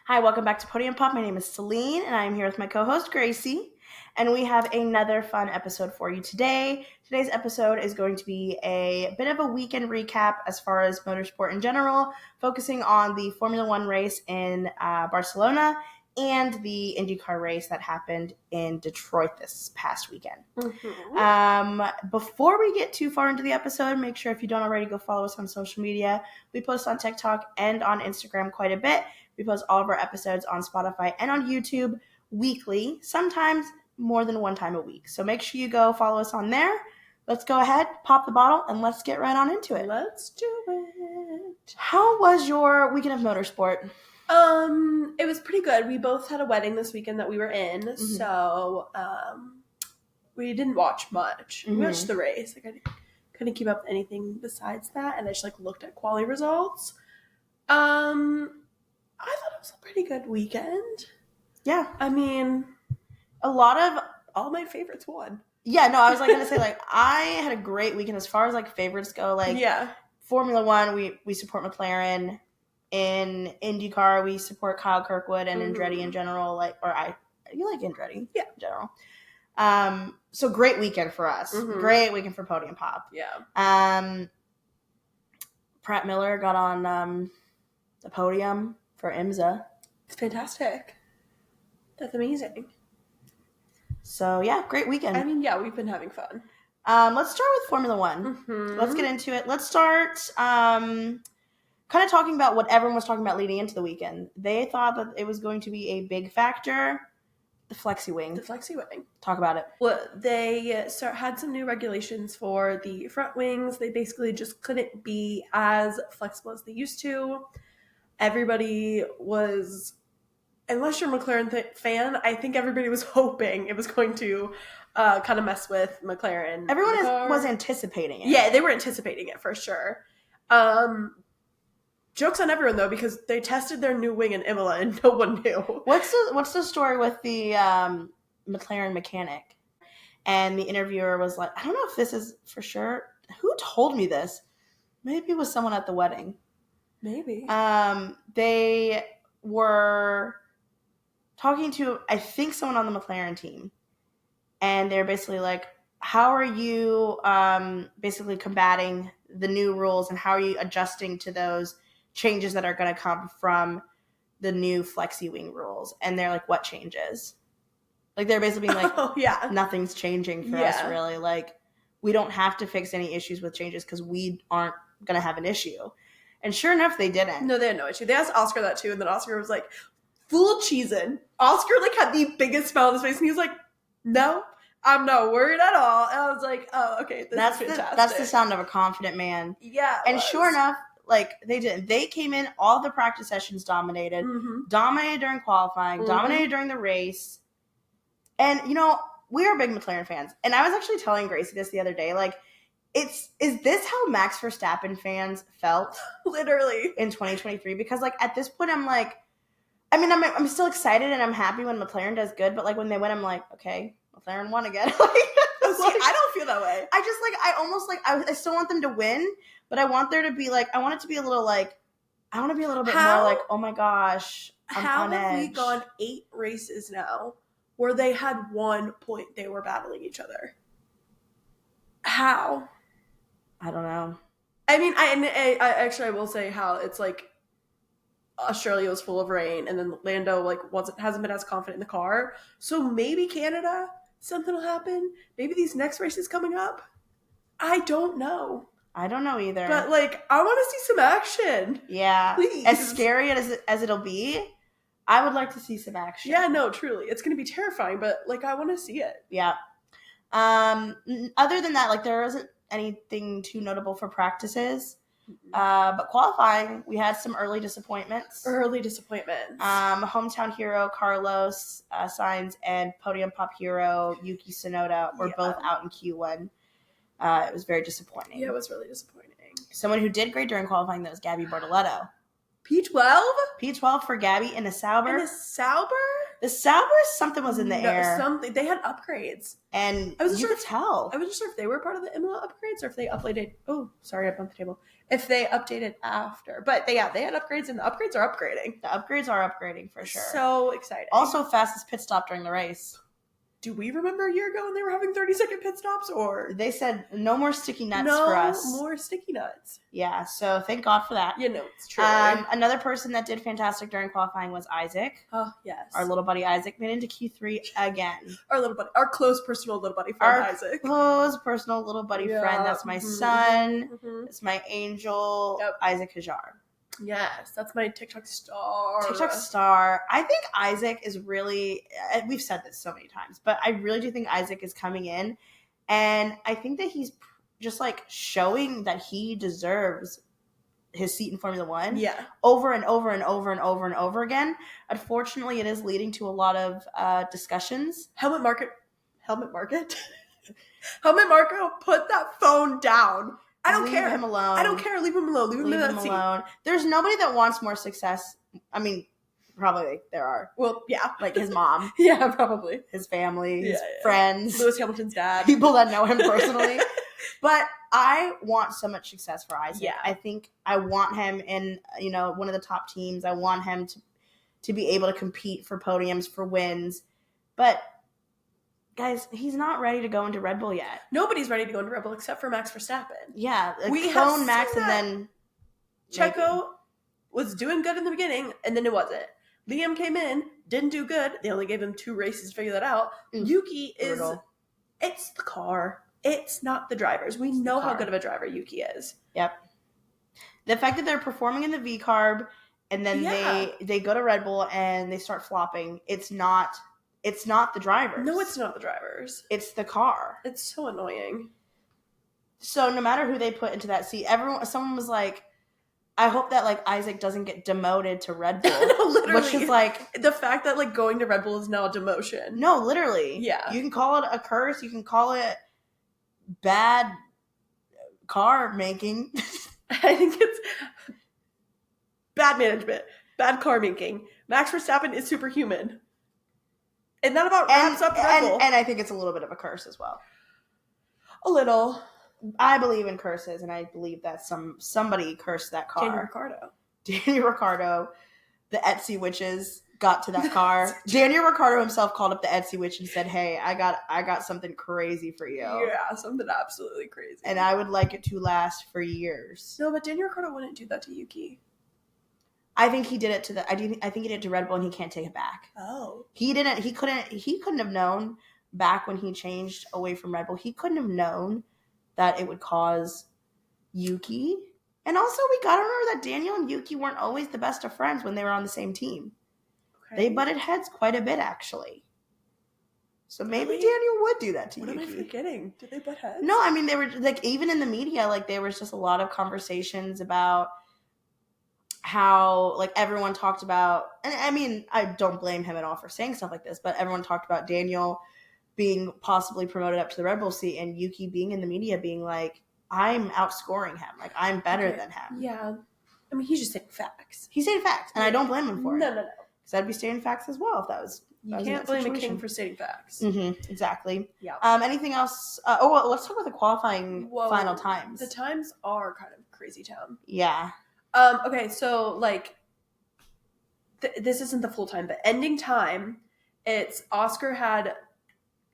Hi, welcome back to Podium Pop. My name is Celine, and I am here with my co-host, Gracie. And we have another fun episode for you today. Today's episode is going to be a bit of a weekend recap as far as motorsport in general, focusing on the Formula One race in Barcelona and the IndyCar race that happened in Detroit this past weekend. Before we get too far into the episode, make sure if you don't already, go follow us on social media. We post on TikTok and on Instagram quite a bit. We post all of our episodes on Spotify and on YouTube weekly, sometimes more than one time a week. So make sure you go follow us on there. Let's go ahead, pop the bottle, and let's get right on into it. Let's do it. How was your weekend of motorsport? It was pretty good. We both had a wedding this weekend that we were in, so we didn't watch much. We watched the race. Like, I couldn't keep up with anything besides that, and I just looked at quali results. I thought it was a pretty good weekend. Yeah. I mean, all my favorites won. Yeah, no, I was going to say, I had a great weekend as far as, favorites go. Formula One, we support McLaren. In IndyCar, we support Kyle Kirkwood and Andretti in general. You like Andretti? Yeah. In general. So great weekend for us. Great weekend for Podium Pop. Yeah. Pratt Miller got on the podium for IMSA. It's fantastic. That's amazing. So, yeah, great weekend. I mean, yeah, we've been having fun. Let's start with Formula One. Let's get into it. Let's start kind of talking about what everyone was talking about leading into the weekend. They thought that it was going to be a big factor. The flexi wing. Talk about it. Well, they had some new regulations for the front wings. They basically just couldn't be as flexible as they used to. Everybody was, unless you're a McLaren fan, I think everybody was hoping it was going to kind of mess with McLaren. Everyone was anticipating it. Yeah, they were anticipating it for sure. Joke's on everyone, though, because they tested their new wing in Imola and no one knew. What's the story with the McLaren mechanic? And the interviewer was like, I don't know if this is for sure. Who told me this? Maybe it was someone at the wedding. Maybe. They were talking to, I think, someone on the McLaren team. And they're basically like, how are you basically combating the new rules and how are you adjusting to those changes that are going to come from the new flexi wing rules? And they're like, what changes? They're basically being like, nothing's changing for us, really. We don't have to fix any issues with changes because we aren't going to have an issue. And sure enough, they didn't. No, they had no issue. They asked Oscar that too, and then Oscar was like, full cheesing. Oscar had the biggest smile on his face, and he was like, no, I'm not worried at all. And I was like, oh, okay, this is fantastic. That's the sound of a confident man. Yeah. And sure enough, they did. They came in, all the practice sessions dominated, dominated during qualifying, dominated during the race. And, we are big McLaren fans. And I was actually telling Gracie this the other day, is this how Max Verstappen fans felt? Literally. In 2023? Because, at this point, I'm still excited and I'm happy when McLaren does good, but, when they win, I'm like, okay, McLaren won again. I don't feel that way. I still want them to win, but I want there to be, I want it to be a little, I want to be a little bit more oh my gosh, I'm on edge. How have we gone 8 races now where they had 1 point they were battling each other? How? I don't know. I mean, I will say how it's Australia was full of rain, and then Lando hasn't been as confident in the car. So maybe Canada, something will happen. Maybe these next races coming up. I don't know. I don't know either. But I want to see some action. Yeah. Please. As scary as it'll be, I would like to see some action. Yeah, no, truly. It's going to be terrifying, but I want to see it. Yeah. Other than that, there isn't anything too notable for practices. But qualifying, we had some early disappointments. Hometown hero Carlos Sainz and Podium Pop hero Yuki Tsunoda were both out in Q1. It was very disappointing. Yeah, it was really disappointing. Someone who did great during qualifying, though, was Gabby Bortoletto. P12? P12 for Gabby in a Sauber. In a Sauber? The Sauber, something was in the air. Something. They had upgrades. And you could tell. I wasn't sure if they were part of the Imola upgrades or if they updated. Oh, sorry, I bumped the table. If they updated after. But they had upgrades, and the upgrades are upgrading. The upgrades are upgrading for sure. So exciting. Also, fastest pit stop during the race. Do we remember a year ago when they were having 30-second pit stops? Or they said no more sticky nuts for us. No more sticky nuts. Yeah, so thank God for that. You know, it's true. Another person that did fantastic during qualifying was Isaac. Oh, yes. Our little buddy Isaac made into Q3 again. Our close personal little buddy friend Isaac. Close personal little buddy friend. That's my son. It's my angel, Isaac Hajar. Yes, that's my TikTok star. I think Isaac is really, we've said this so many times, but I really do think Isaac is coming in, and I think that he's just like showing that he deserves his seat in Formula One. Yeah. Over and over and over and over and over again. Unfortunately, it is leading to a lot of discussions. Helmut Marko, put that phone down. I don't care. Leave him alone. I don't care. Leave him alone. Leave him alone. There's nobody that wants more success. I mean, probably there are. Well, yeah. Like his mom. Yeah, probably. His family, his friends. Lewis Hamilton's dad. People that know him personally. But I want so much success for Isaac. Yeah. I think I want him in, one of the top teams. I want him to be able to compete for podiums, for wins. But guys, he's not ready to go into Red Bull yet. Nobody's ready to go into Red Bull except for Max Verstappen. Yeah, we clone Max, and then Checo was doing good in the beginning, and then it wasn't. Liam came in, didn't do good. They only gave him 2 races to figure that out. Yuki it's the car. It's not the drivers. We know how good of a driver Yuki is. Yep. The fact that they're performing in the V-carb, and then they go to Red Bull and they start flopping, it's not the drivers. No, it's not the drivers. It's the car. It's so annoying. So no matter who they put into that seat, someone was like, I hope that like Isaac doesn't get demoted to Red Bull. No, literally. Which is like the fact that like going to Red Bull is now a demotion. No, literally. Yeah. You can call it a curse. You can call it bad car making. I think it's bad management, bad car making. Max Verstappen is superhuman. And that about wraps up Red Bull. And I think it's a little bit of a curse as well. A little. I believe in curses, and I believe that somebody cursed that car. Daniel Ricciardo, the Etsy witches got to that car. Daniel Ricciardo himself called up the Etsy witch and said, "Hey, I got something crazy for you." Yeah, something absolutely crazy. And I would like it to last for years. No, but Daniel Ricciardo wouldn't do that to Yuki. I think he did it to I think he did it to Red Bull, and he can't take it back. Oh. He couldn't have known back when he changed away from Red Bull. He couldn't have known that it would cause Yuki. And also, we gotta remember that Daniel and Yuki weren't always the best of friends when they were on the same team. Okay. They butted heads quite a bit, actually. So maybe Daniel would do that to Yuki. What am I forgetting? Did they butt heads? No, I mean, they were, like, even in the media, like, there was just a lot of conversations about how, like, everyone talked about, and I mean, I don't blame him at all for saying stuff like this, but everyone talked about Daniel being possibly promoted up to the Red Bull seat, and Yuki being in the media being like, I'm outscoring him. Like, I'm better than him. Yeah. I mean, he's just saying facts. He's saying facts, and I don't blame him for it. No. Because I'd be stating facts as well if that was You can't blame a king for stating facts. Mm-hmm, exactly. Yeah. Anything else? Well, let's talk about the qualifying final times. The times are kind of crazy town. Yeah. Okay, so, like, this isn't the full time, but ending time, it's Oscar had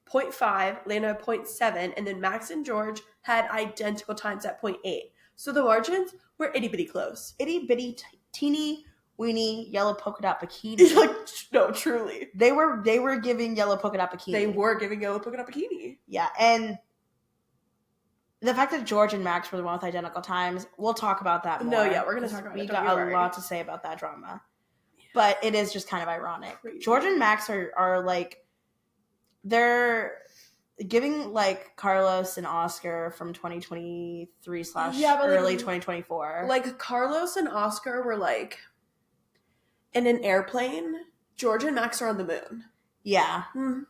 0.5, Lando had 0.7, and then Max and George had identical times at 0.8. So the margins were itty-bitty close. Itty-bitty, teeny, weeny, yellow polka dot bikini. Like, no, truly. They were giving yellow polka dot bikini. They were giving yellow polka dot bikini. Yeah, and the fact that George and Max were the one with identical times, we'll talk about that more. No, yeah, we're going to talk about it. We got a lot to say about that drama. Yeah. But it is just kind of ironic. Crazy. George and Max are like, they're giving, like, Carlos and Oscar from 2023 / early 2024. Like, Carlos and Oscar were, like, in an airplane. George and Max are on the moon. Yeah. Mm-hmm.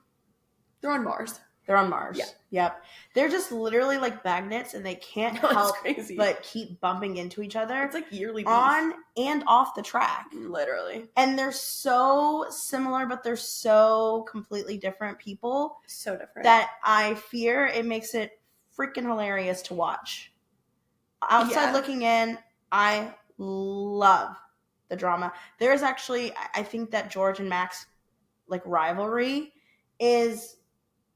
They're on Mars. They're on Mars. Yeah. Yep. They're just literally like magnets, and they can't help crazy. but keep bumping into each other. It's like yearly beef. On and off the track. Literally. And they're so similar, but they're so completely different people. So different. That I fear it makes it freaking hilarious to watch. Outside looking in, I love the drama. There's actually, I think that George and Max like rivalry is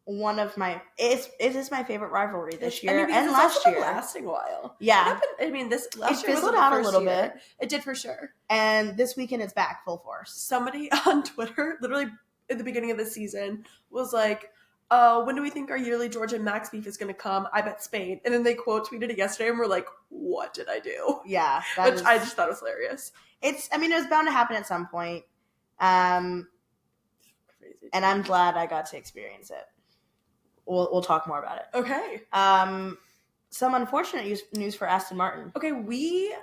one of my it is my favorite rivalry this year and last year. Lasting a while. Yeah. This last year fizzled out a little bit. It did for sure. And this weekend it's back full force. Somebody on Twitter, literally at the beginning of the season, was like, when do we think our yearly George and Max beef is going to come? I bet Spain. And then they quote tweeted it yesterday and we're like, what did I do? Yeah. Which I just thought was hilarious. It was bound to happen at some point. Crazy. And I'm glad I got to experience it. We'll talk more about it. Okay. Some unfortunate news for Aston Martin. Okay, we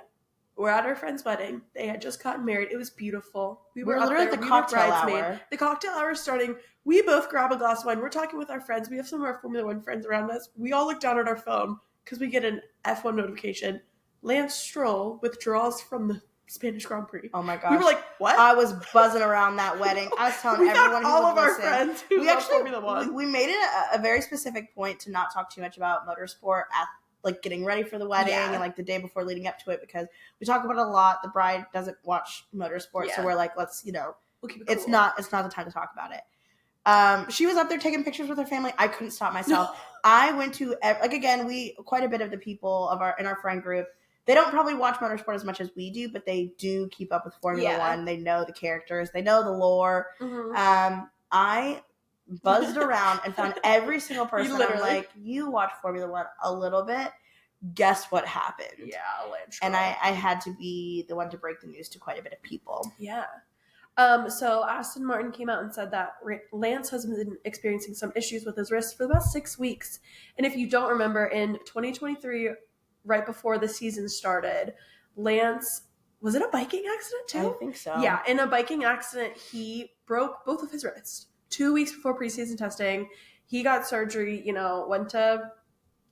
were at our friend's wedding. They had just gotten married. It was beautiful. We were literally at the cocktail hour. The cocktail hour is starting. We both grab a glass of wine. We're talking with our friends. We have some of our Formula One friends around us. We all look down at our phone because we get an F1 notification. Lance Stroll withdraws from the Spanish Grand Prix. Oh my gosh. We were like, what? I was buzzing around that wedding. I was telling everyone who all of our listen. friends who love Formula One. We made it a very specific point to not talk too much about motorsport at like getting ready for the wedding and like the day before leading up to it, because we talk about it a lot. The bride doesn't watch motorsport, so we're like, let's we'll keep it cool. It's not the time to talk about it. She was up there taking pictures with her family. I couldn't stop myself. I went to quite a bit of the people in our friend group. They don't probably watch motorsport as much as we do, but they do keep up with Formula One. They know the characters. They know the lore. Mm-hmm. I buzzed around and found every single person. I'm like, you watch Formula One a little bit. Guess what happened? Yeah, Lance. And I had to be the one to break the news to quite a bit of people. Yeah. So Aston Martin came out and said that Lance has been experiencing some issues with his wrist for about 6 weeks. And if you don't remember, in 2023, right before the season started, Lance, was it a biking accident too? I think so. Yeah, in a biking accident, he broke both of his wrists. 2 weeks before preseason testing, he got surgery, went to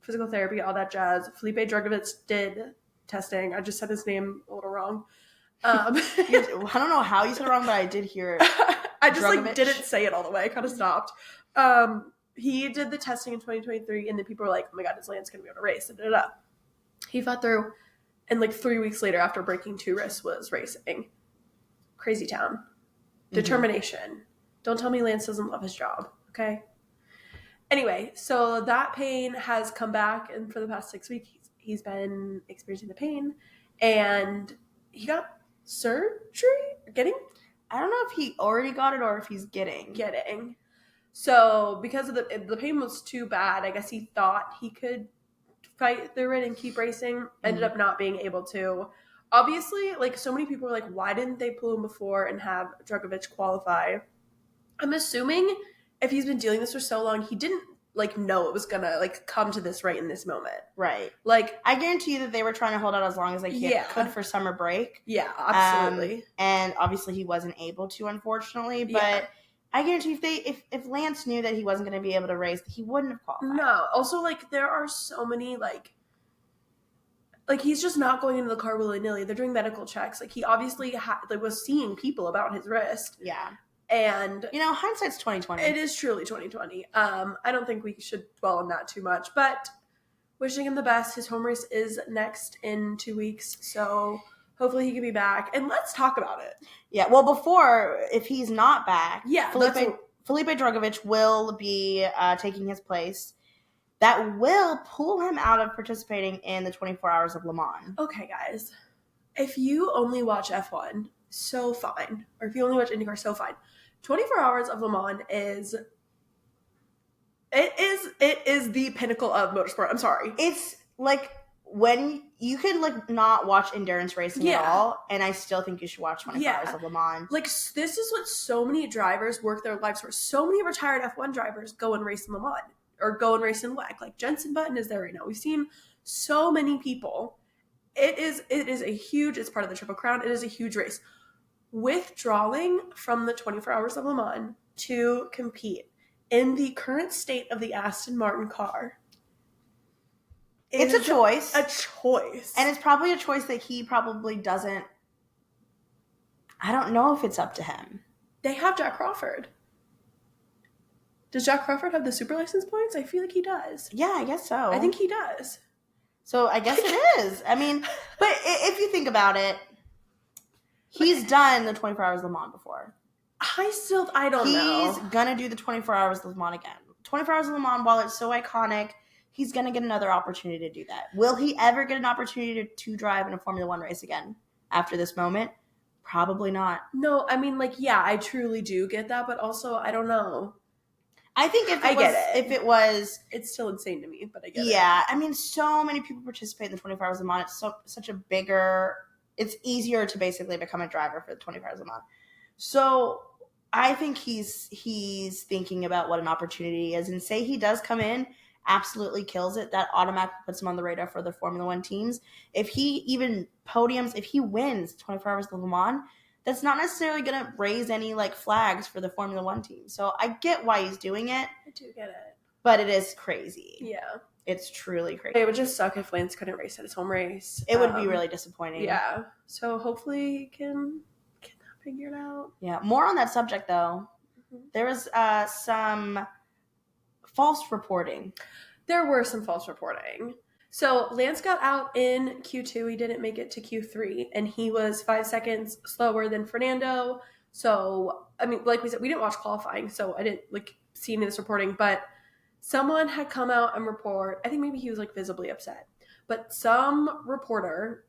physical therapy, all that jazz. Felipe Drugovich did testing. I just said his name a little wrong. I don't know how you said it wrong, but I did hear it. I just didn't say it all the way. I kind of stopped. He did the testing in 2023, and then people were like, oh my God, is Lance going to be able to race? He fought through, and 3 weeks later, after breaking 2 wrists, was racing. Crazy town. Determination. Don't tell me Lance doesn't love his job, okay? Anyway, so that pain has come back, and for the past 6 weeks, he's been experiencing the pain, and he got surgery? I don't know if he already got it or if he's getting. So because of the pain was too bad, I guess he thought he could fight through it and keep racing. Ended up not being able to. Obviously, so many people are like, why didn't they pull him before and have Drugovich qualify? I'm assuming if he's been dealing this for so long, he didn't know it was gonna come to this right in this moment. Right. I guarantee you that they were trying to hold out as long as they could for summer break. Yeah, absolutely. And obviously he wasn't able to, unfortunately. But I guarantee if Lance knew that he wasn't going to be able to race, he wouldn't have qualified. No. Also, there are so many he's just not going into the car willy-nilly. They're doing medical checks. He obviously was seeing people about his wrist. Yeah. And hindsight's 2020. It is truly 2020. I don't think we should dwell on that too much, but wishing him the best. His home race is next in 2 weeks, so hopefully he can be back. And let's talk about it. Yeah. Well, if he's not back, Felipe Drugovich will be taking his place. That will pull him out of participating in the 24 Hours of Le Mans. Okay, guys. If you only watch F1, so fine. Or if you only watch IndyCar, so fine. 24 Hours of Le Mans is the pinnacle of motorsport. I'm sorry. It's when you can not watch endurance racing at all, and I still think you should watch 24 Hours of Le Mans. This is what so many drivers work their lives for. So many retired F1 drivers go and race in Le Mans or go and race in WEC. Jensen Button is there right now. We've seen so many people. It is it's part of the Triple Crown. It is a huge race. Withdrawing from the 24 Hours of Le Mans to compete in the current state of the Aston Martin car, it's a choice. A choice. And it's probably a choice that he probably doesn't. I don't know if it's up to him. They have Jack Crawford. Does Jack Crawford have the super license points? I feel like he does. Yeah, I guess so. I think he does. So I guess it is. I mean, but if you think about it, he's done the 24 Hours Le Mans before. I don't know. He's going to do the 24 Hours Le Mans again. 24 Hours Le Mans, while it's so iconic, he's going to get another opportunity to do that. Will he ever get an opportunity to drive in a Formula One race again after this moment? Probably not. No, I mean, like, yeah, I truly do get that, but also, I don't know. I think if it was, it's still insane to me, but I get it. Yeah, I mean, so many people participate in the 24 Hours Le Mans. It's such a bigger. It's easier to basically become a driver for the 24 Hours Le Mans. So I think he's thinking about what an opportunity is, and say he does come in, absolutely kills it. That automatically puts him on the radar for the Formula One teams. If he even podiums, if he wins 24 Hours Le Mans, that's not necessarily going to raise any like flags for the Formula One team. So I get why he's doing it. I do get it. But it is crazy. Yeah. It's truly crazy. It would just suck if Lance couldn't race at his home race. It would be really disappointing. Yeah. So hopefully he can figure it out. Yeah. More on that subject, though. Mm-hmm. There was some false reporting. There were some false reporting. So Lance got out in Q2. He didn't make it to Q3, and he was 5 seconds slower than Fernando. So, I mean, like we said, we didn't watch qualifying, so I didn't see any of this reporting, but someone had come out and report, I think maybe he was visibly upset, but some reporter,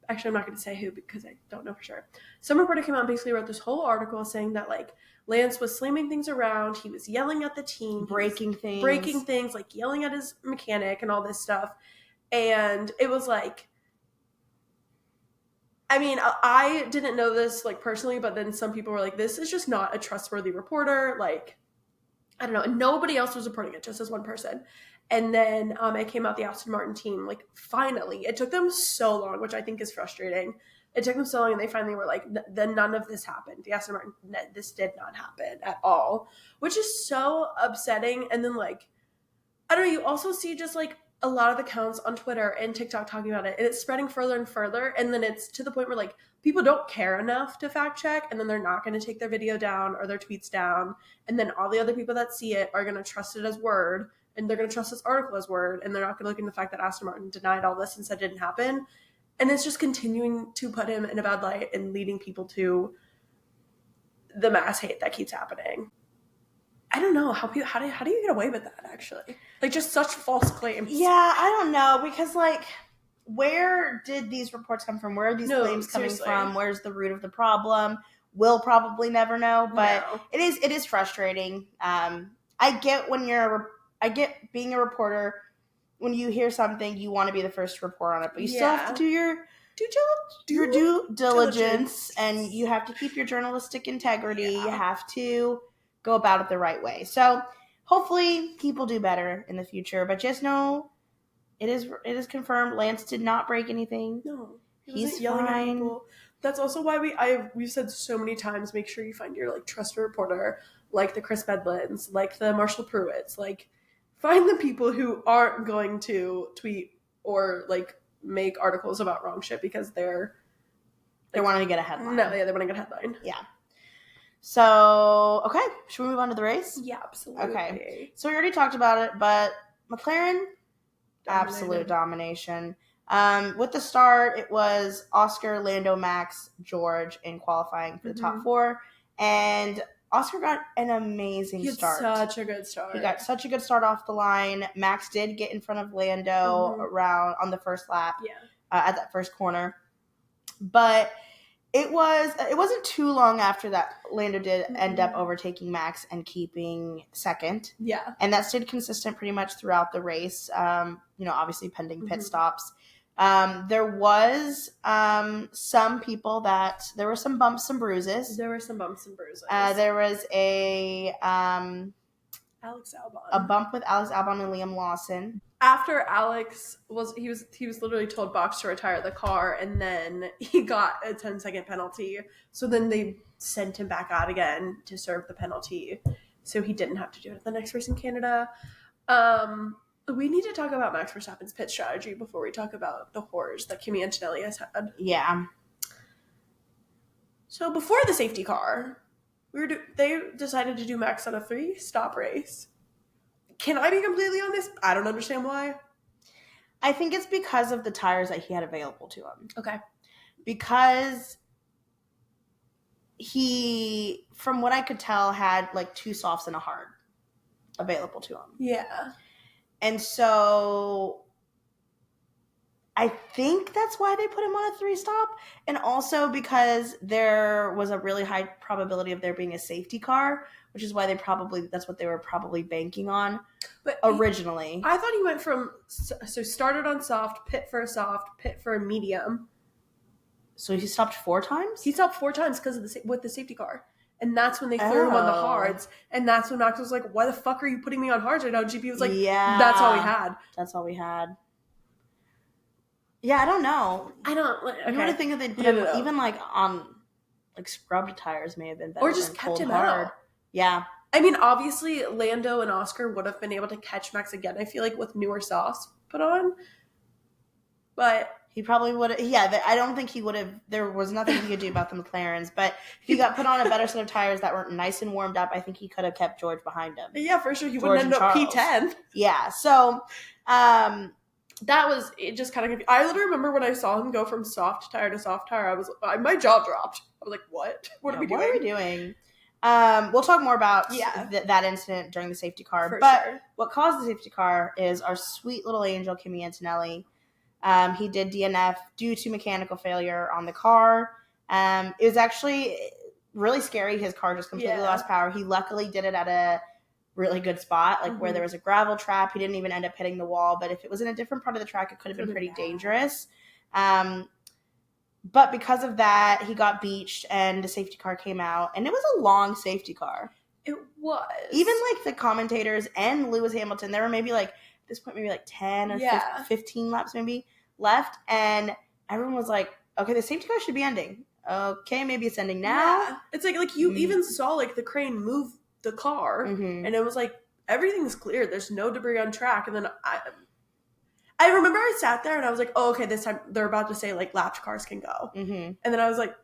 I'm not going to say who because I don't know for sure. Some reporter came out and basically wrote this whole article saying that Lance was slamming things around. He was yelling at the team. Breaking things, yelling at his mechanic and all this stuff. And it was I mean, I didn't know this personally, but then some people were like, this is just not a trustworthy reporter. I don't know. And nobody else was reporting it, just as one person. And then it came out the Aston Martin team, finally. It took them so long, which I think is frustrating. It took them so long, and they finally were then none of this happened. The Aston Martin, this did not happen at all, which is so upsetting. And then, I don't know, you also see just, a lot of accounts on Twitter and TikTok talking about it, and it's spreading further and further, and then it's to the point where, people don't care enough to fact check, and then they're not going to take their video down or their tweets down, and then all the other people that see it are going to trust it as word, and they're going to trust this article as word, and they're not going to look into the fact that Aston Martin denied all this and said it didn't happen. And it's just continuing to put him in a bad light and leading people to the mass hate that keeps happening. I don't know how do you get away with that, actually? Just such false claims. Yeah, I don't know, because where did these reports come from? Where are these claims coming from? Where's the root of the problem? We'll probably never know, but it is frustrating. I get being a reporter. When you hear something, you want to be the first to report on it, but you still have to do your due diligence, and you have to keep your journalistic integrity. Yeah. You have to go about it the right way. So hopefully people do better in the future, but just know it is confirmed. Lance did not break anything. No, he's yelling at people. That's also why we've said so many times, make sure you find your trusted reporter, the Chris Bedlins, the Marshall Pruitts, find the people who aren't going to tweet or make articles about wrong shit because they're wanting to get a headline. No, yeah, they want to get a headline. Yeah. So, okay, should we move on to the race? Yeah, absolutely. Okay. So we already talked about it, but McLaren, absolute domination. With the start, it was Oscar, Lando, Max, George in qualifying for the top four, and Oscar got an amazing start. Such a good start. He got such a good start off the line. Max did get in front of Lando around on the first lap. Yeah. At that first corner, but it wasn't too long after that Lando did end up overtaking Max and keeping second. Yeah. And that stayed consistent pretty much throughout the race. Obviously pending pit stops. There was some people that there were some bumps and bruises. There was a Alex Albon. A bump with Alex Albon and Liam Lawson. After Alex was literally told Box to retire the car, and then he got a 10-second penalty. So then they sent him back out again to serve the penalty. so he didn't have to do it at the next race in Canada. We need to talk about Max Verstappen's pit strategy before we talk about the horrors that Kimi Antonelli has had. Yeah. So before the safety car, they decided to do Max on a 3-stop race. Can I be completely honest? I don't understand why. I think it's because of the tires that he had available to him. Okay. Because he, from what I could tell, had like 2 softs and a hard available to him. Yeah. And so I think that's why they put him on a 3-stop. And also because there was a really high probability of there being a safety car, which is why that's what they were probably banking on originally. I thought he went from, so started on soft, pit for a soft, pit for a medium. So he stopped 4 times? He stopped 4 times because of with the safety car. And that's when they threw him on the hards. And that's when Max was like, why the fuck are you putting me on hards right now? And GP was like, yeah, that's all we had. That's all we had. Yeah, I don't know. Okay. You would think that they'd put him even like on like scrubbed tires may have been better. Or just kept him out. Yeah. I mean, obviously Lando and Oscar would have been able to catch Max again, I feel like, with newer softs put on. But he probably would have. Yeah, I don't think he would have. There was nothing he could do about the McLarens. But if he got put on a better set of tires that were nice and warmed up, I think he could have kept George behind him. Yeah, for sure. He wouldn't end up P10. Yeah. So, that was it. Just kind of. I literally remember when I saw him go from soft tire to soft tire. My jaw dropped. I was like, "What? What are we doing?" We'll talk more about that incident during the safety car. What caused the safety car is our sweet little angel Kimi Antonelli. He did DNF due to mechanical failure on the car. It was actually really scary. His car just completely lost power. He luckily did it at a really good spot, like where there was a gravel trap. He didn't even end up hitting the wall, but if it was in a different part of the track, it could have been pretty dangerous. But because of that, he got beached and the safety car came out, and it was a long safety car. It was. Even like the commentators and Lewis Hamilton, there were maybe like, at this point, maybe like 10 or 15 laps maybe left, and everyone was like, okay, the safety car should be ending. Okay, maybe it's ending now. Yeah. It's like you even saw like the crane move the car, and it was like, everything's clear. There's no debris on track. And then I remember I sat there and I was like, oh, okay, this time they're about to say like lapped cars can go. And then I was like,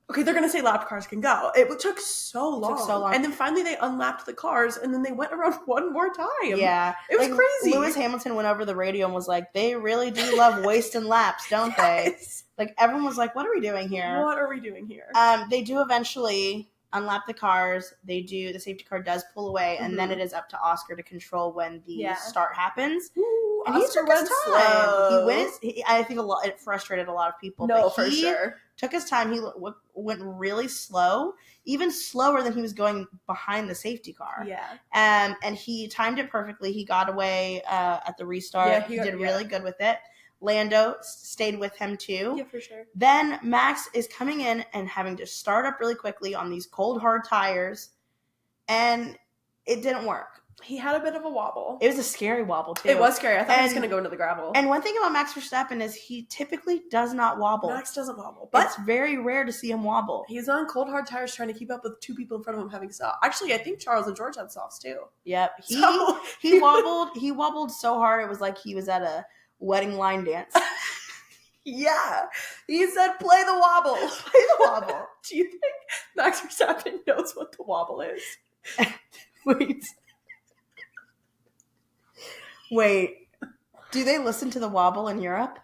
okay, they're going to say lapped cars can go. It took so long. And then finally they unlapped the cars and then they went around one more time. Yeah. It was crazy. Lewis Hamilton went over the radio and was like, they really do love wasting laps, don't they? Like everyone was like, what are we doing here? What are we doing here? They do eventually unlap the cars. The safety car does pull away, and then it is up to Oscar to control when the start happens. Ooh, and Oscar he took his time. I think it frustrated a lot of people. No, for sure. Took his time. He went really slow, even slower than he was going behind the safety car. Yeah. And he timed it perfectly. He got away at the restart. Yeah, he did really good with it. Lando stayed with him too. Yeah, for sure. Then Max is coming in and having to start up really quickly on these cold, hard tires, and it didn't work. He had a bit of a wobble. It was a scary wobble, too. It was scary. I thought he was going to go into the gravel. And one thing about Max Verstappen is he typically does not wobble. Max doesn't wobble. But it's very rare to see him wobble. He's on cold, hard tires trying to keep up with 2 people in front of him having softs. Actually, I think Charles and George had softs, too. Yep. He wobbled. He wobbled so hard it was like he was at a wedding line dance. Yeah. He said, play the wobble. Play the wobble. Do you think Max Verstappen knows what the wobble is? Wait. Do they listen to the wobble in Europe?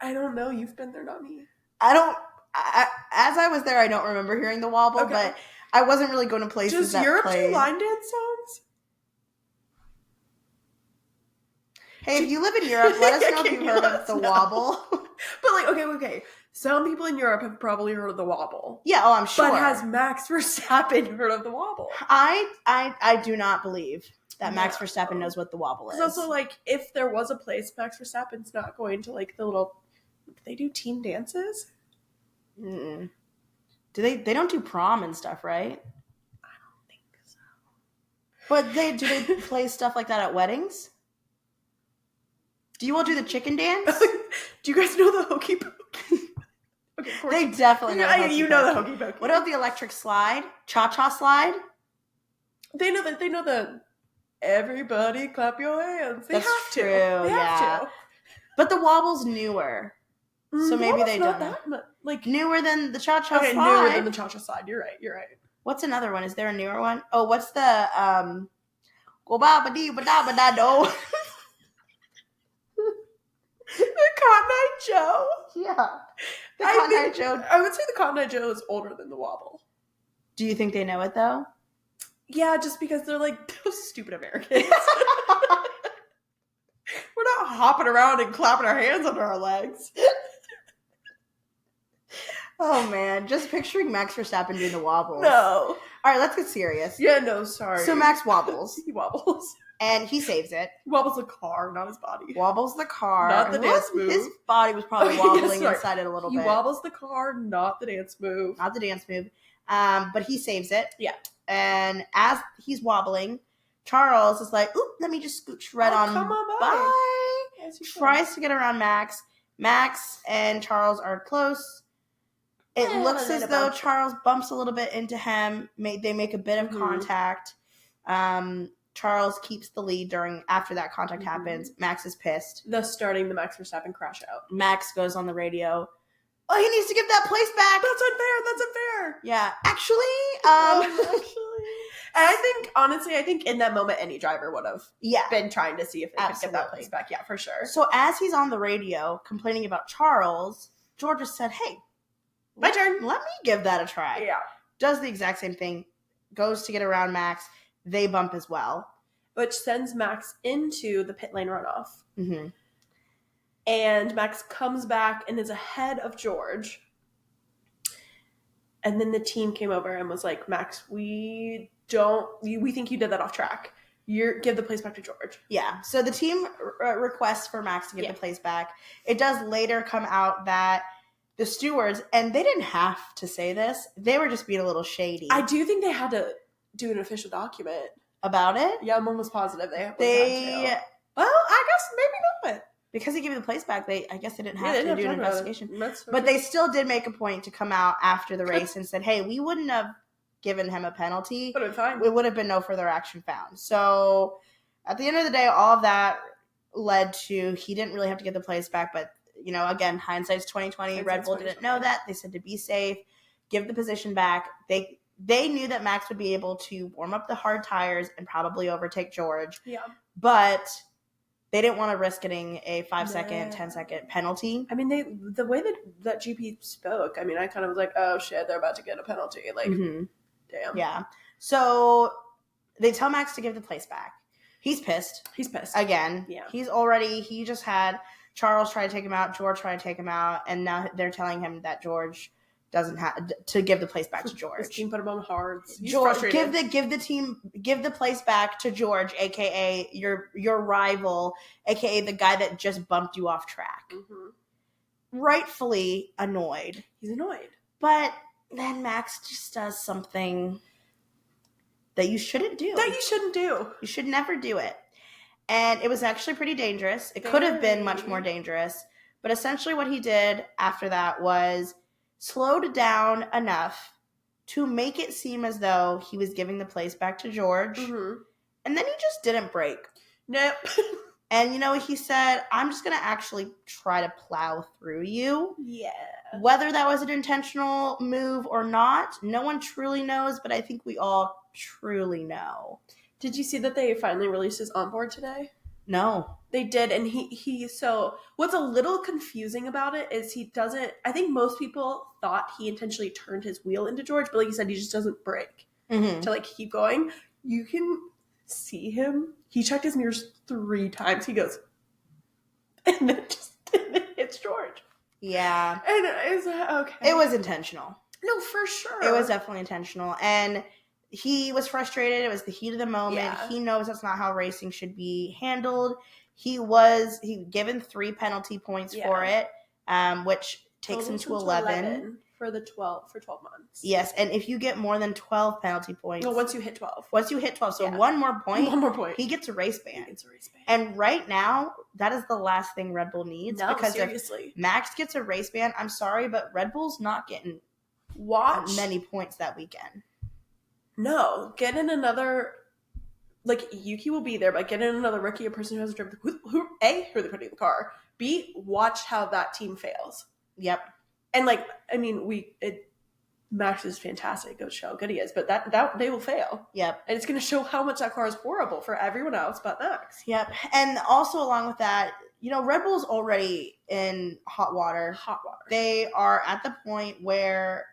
I don't know. You've been there, not me. As I was there, I don't remember hearing the wobble, but I wasn't really going to places that Europe played. do line dance songs? Hey, if you live in Europe, let us know if you've heard of the wobble. But like, okay. Some people in Europe have probably heard of the wobble. Yeah, I'm sure. But has Max Verstappen heard of the wobble? I do not believe that Max Verstappen knows what the wobble is. Because also, like, if there was a place, Max Verstappen's not going to, like, the little... Do they do teen dances? Mm-mm. They don't do prom and stuff, right? I don't think so. But do they play stuff like that at weddings? Do you all do the chicken dance? Do you guys know the hokey pokey? Okay, of course. They definitely know the hokey You know the hokey pokey. What about the electric slide? Cha-cha slide? They know that everybody clap your hands. They That's have true, to. They have to. But the wobble's newer. So maybe they not don't. that much. Like Newer than the cha-cha okay, slide. newer than the cha-cha slide. You're right. What's another one? Is there a newer one? Oh, what's the go ba ba dee ba da ba da do? The Cotton Eye Joe. Yeah. The Cotton Eye Joe. I would say the Cotton Eye Joe is older than the wobble. Do you think they know it though? Yeah, just because they're like those stupid Americans. We're not hopping around and clapping our hands under our legs. Oh man, just picturing Max Verstappen doing the wobbles. No. All right, let's get serious. Yeah, no, sorry. So Max wobbles. He wobbles. And he saves it. He wobbles the car, not his body. Wobbles the car. Not the dance move. His body was probably wobbling inside it a little bit. He wobbles the car, not the dance move. Not the dance move. But he saves it. Yeah. And as he's wobbling, Charles is like, oop, let me just scooch right on. Come on by. Tries to get around Max. Max and Charles are close. It looks as though Charles bumps a little bit into him. They make a bit of contact. Charles keeps the lead after that contact happens. Max is pissed. Thus starting the Max Verstappen crash out. Max goes on the radio. Oh, he needs to give that place back. That's unfair. Yeah. Actually. And I think in that moment, any driver would have been trying to see if they could get that place back. Yeah, for sure. So as he's on the radio complaining about Charles, George just said, hey, my turn. Let me give that a try. Yeah. Does the exact same thing. Goes to get around Max. They bump as well. Which sends Max into the pit lane runoff. Mm-hmm. And Max comes back and is ahead of George. And then the team came over and was like, Max, we think you did that off track. Give the place back to George. Yeah. So the team requests for Max to give the place back. It does later come out that the stewards, and they didn't have to say this, they were just being a little shady. I do think they had to do an official document. About it? Yeah, I'm almost positive they had to. Well, I guess maybe not. Because he gave the place back, I guess they didn't have to do an investigation. But okay. They still did make a point to come out after the race and said, hey, we wouldn't have given him a penalty. Would have been fine. It would have been no further action found. So at the end of the day, all of that led to he didn't really have to get the place back. But, again, hindsight's 2020. Red Bull didn't know that. They said to be safe, give the position back. They knew that Max would be able to warm up the hard tires and probably overtake George. Yeah. But they didn't want to risk getting a 5-second, 10-second penalty. I mean, the way that GP spoke, I mean, I kind of was like, oh shit, they're about to get a penalty. Like, damn. Yeah. So they tell Max to give the place back. He's pissed. Again. Yeah. He just had Charles try to take him out, George try to take him out, and now they're telling him that George doesn't have to give the place back to George. His team put him on hards. George, give the place back to George, aka your rival, aka the guy that just bumped you off track. Mm-hmm. Rightfully annoyed. He's annoyed. But then Max just does something that you shouldn't do. You should never do it. And it was actually pretty dangerous. It could have been much more dangerous. But essentially what he did after that was slowed down enough to make it seem as though he was giving the place back to George. Mm-hmm. And then he just didn't brake. Nope. And he said, I'm just going to actually try to plow through you. Yeah. Whether that was an intentional move or not, no one truly knows, but I think we all truly know. Did you see that they finally released his onboard today? No. They did, and so what's a little confusing about it is he doesn't, I think most people thought he intentionally turned his wheel into George, but like you said, he just doesn't brake to keep going. You can see him. He checked his mirrors 3 times. He goes, and then hits George. Yeah. And it's okay. It was intentional. No, for sure. It was definitely intentional. And he was frustrated. It was the heat of the moment. Yeah. He knows that's not how racing should be handled. He given 3 penalty points for it, which takes him to 11 for 12 months. Yes, and if you get more than 12 penalty points, once you hit 12, so one more point, he gets a race ban. And right now, that is the last thing Red Bull needs. No, because seriously. if Max gets a race ban, I'm sorry, but Red Bull's not getting many points that weekend. No, get in another like, Yuki will be there, but get in another rookie, a person who hasn't driven, who A, who are they putting in the car? B, watch how that team fails. Yep. And, like, I mean, Max is fantastic. Go show how good he is, but that they will fail. Yep. And it's going to show how much that car is horrible for everyone else but Max. Yep. And also along with that, you know, Red Bull's already in hot water. Hot water. They are at the point where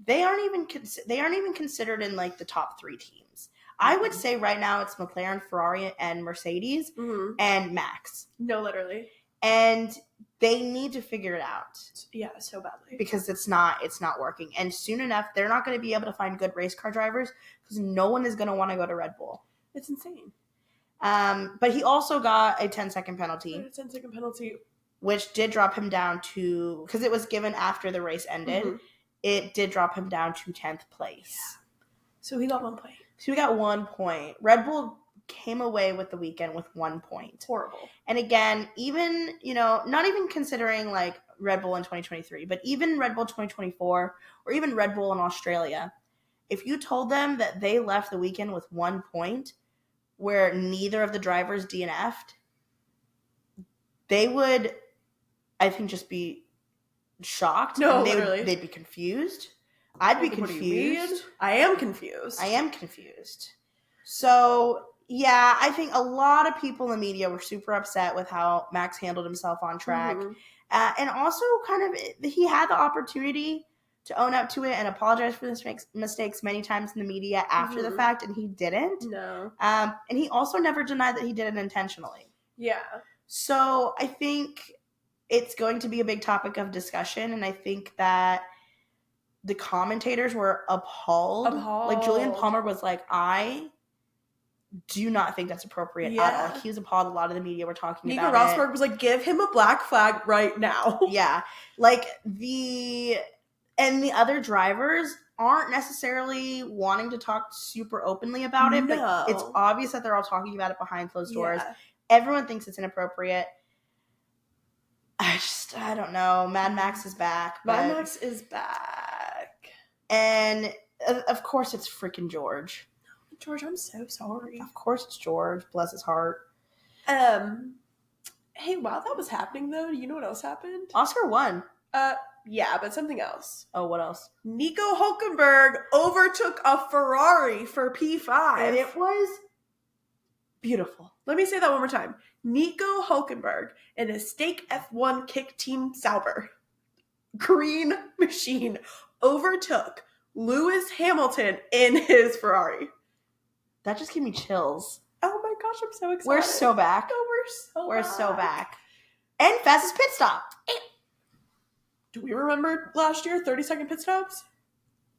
they aren't even considered in like the top 3 teams. I would say right now it's McLaren, Ferrari, and Mercedes, and Max. No, literally. And they need to figure it out. Yeah, so badly. Because it's not working. And soon enough, they're not going to be able to find good race car drivers because no one is going to want to go to Red Bull. It's insane. But he also got a 10-second penalty. A 10-second penalty. Which did drop him down to, because it was given after the race ended, it did drop him down to 10th place. Yeah. So he got 1 point. So we got 1 point. Red Bull came away with the weekend with 1 point. Horrible. And again, even, you know, not even considering like Red Bull in 2023, but even Red Bull 2024 or even Red Bull in Australia, if you told them that they left the weekend with 1 point where neither of the drivers DNF'd, they would, I think, just be shocked. No, literally. They'd be confused. I'd be confused. I am confused. So, yeah, I think a lot of people in the media were super upset with how Max handled himself on track. And also kind of, he had the opportunity to own up to it and apologize for his mistakes many times in the media after the fact, and he didn't. No. And he also never denied that he did it intentionally. Yeah. So I think it's going to be a big topic of discussion, and I think that the commentators were appalled. Like, Julian Palmer was like, I do not think that's appropriate at all. Like, he was appalled. A lot of the media were talking Nico about Rosberg was like, give him a black flag right now. Yeah. Like, the other drivers aren't necessarily wanting to talk super openly about it, but it's obvious that they're all talking about it behind closed doors. Yeah. Everyone thinks it's inappropriate. I don't know. Mad Max is back. Mad Max is back. And, of course, it's freaking George. George, I'm so sorry. Of course it's George. Bless his heart. Hey, while that was happening, though, you know what else happened? Oscar won. Yeah, but something else. Oh, what else? Nico Hülkenberg overtook a Ferrari for P5. And it was beautiful. Let me say that one more time. Nico Hülkenberg in a Stake F1 Kick Team Sauber green machine overtook Lewis Hamilton in his Ferrari. That just gave me chills. Oh my gosh, I'm so excited. We're so back. Oh, we're so back. And fastest pit stop. Do we remember last year 30-second pit stops?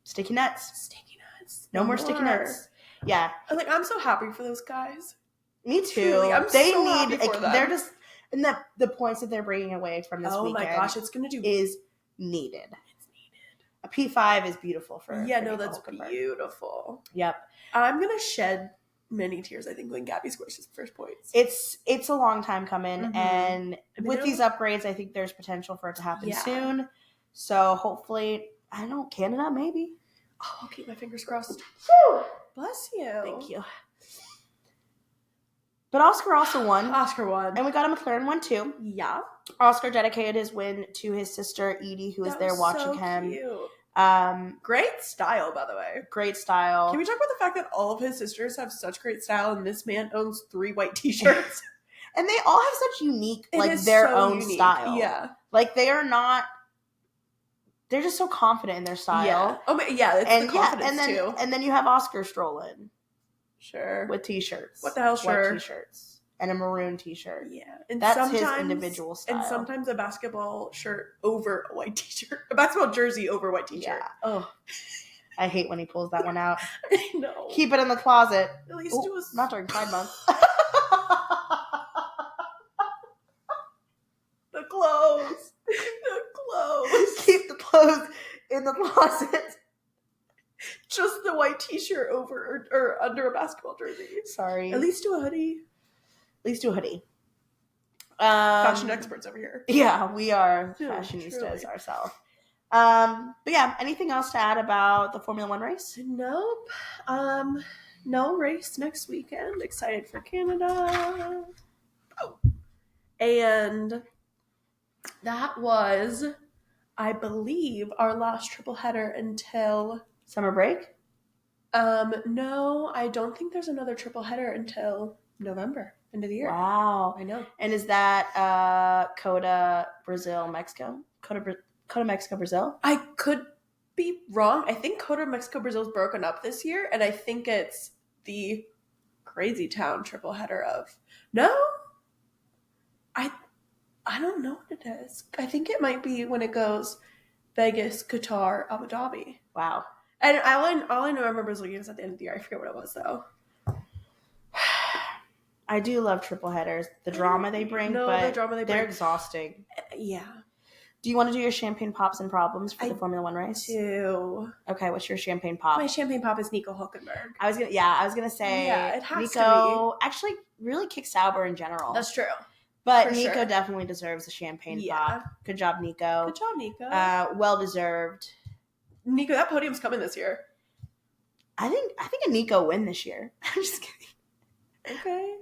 Sticky nuts. Sticky nuts. No more sticky nuts. Yeah. I'm so happy for those guys. Me too. Truly, happy for them. They're just, and the points that they're bringing away from this weekend. Oh my gosh, it's gonna do is needed. It's needed. A P5 is beautiful for. Yeah, no, that's beautiful. Yep. I'm gonna shed many tears, I think, when Gabby scores his first points. It's a long time coming, and with these upgrades, I think there's potential for it to happen soon. So hopefully, I don't know, Canada, maybe. Oh, I'll keep my fingers crossed. Woo! Bless you. Thank you. But Oscar also won. Oscar won. And we got a McLaren one too. Yeah. Oscar dedicated his win to his sister Edie, who was there watching him. Cute. Great style, by the way. Great style. Can we talk about the fact that all of his sisters have such great style and this man owns 3 white t-shirts? And they all have such unique, their own style. Yeah. Like, they're just so confident in their style. Yeah. Oh, yeah, it's the confidence too. And then you have Oscar strolling. Sure. With t-shirts. What the hell, sure. White t-shirts. And a maroon t-shirt. Yeah. And that's his individual style. And sometimes a basketball shirt over a white t-shirt. A basketball jersey over a white t-shirt. Yeah. Oh. I hate when he pulls that one out. I know. Keep it in the closet. At least do a... Not during Pride Month. The clothes. Keep the clothes in the closet. Just the white t-shirt over or under a basketball jersey. Sorry. At least do a hoodie. Fashion experts over here. Yeah, we are fashionistas ourselves. But yeah, anything else to add about the Formula One race? Nope. No race next weekend. Excited for Canada. Oh. And that was, I believe, our last triple header until summer break. No, I don't think there's another triple header until November, end of the year. Wow, I know. And is that Coda, Brazil, Mexico? Coda, Mexico, Brazil? I could be wrong. I think Coda, Mexico, Brazil's broken up this year, and I think it's the Crazy Town triple header of no. I don't know what it is. I think it might be when it goes Vegas, Qatar, Abu Dhabi. Wow. And all I know I remember is looking at the end of the year. I forget what it was though. I do love triple headers. The drama they bring, they're exhausting. Yeah. Do you want to do your champagne pops and problems for the Formula One race? I do. Okay, what's your champagne pop? My champagne pop is Nico Hülkenberg. I was gonna say it has Nico to be. actually really kicks Sauber in general. That's true. But Nico definitely deserves a champagne pop. Good job, Nico. Good job, Nico. Well deserved. Nico, that podium's coming this year. I think a Nico win this year. I'm just kidding. Okay.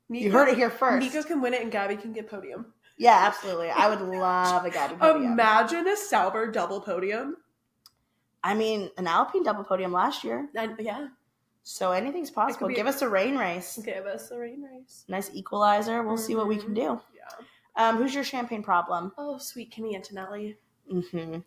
Nico, you heard it here first. Nico can win it and Gabby can get podium. Yeah, absolutely. I would love a Gabby podium. Imagine a Sauber double podium. I mean, an Alpine double podium last year. Yeah. So anything's possible. Give us a rain race. Give us a rain race. Nice equalizer. We'll see what we can do. Yeah. Who's your champagne problem? Oh, sweet Kimi Antonelli. Mm-hmm.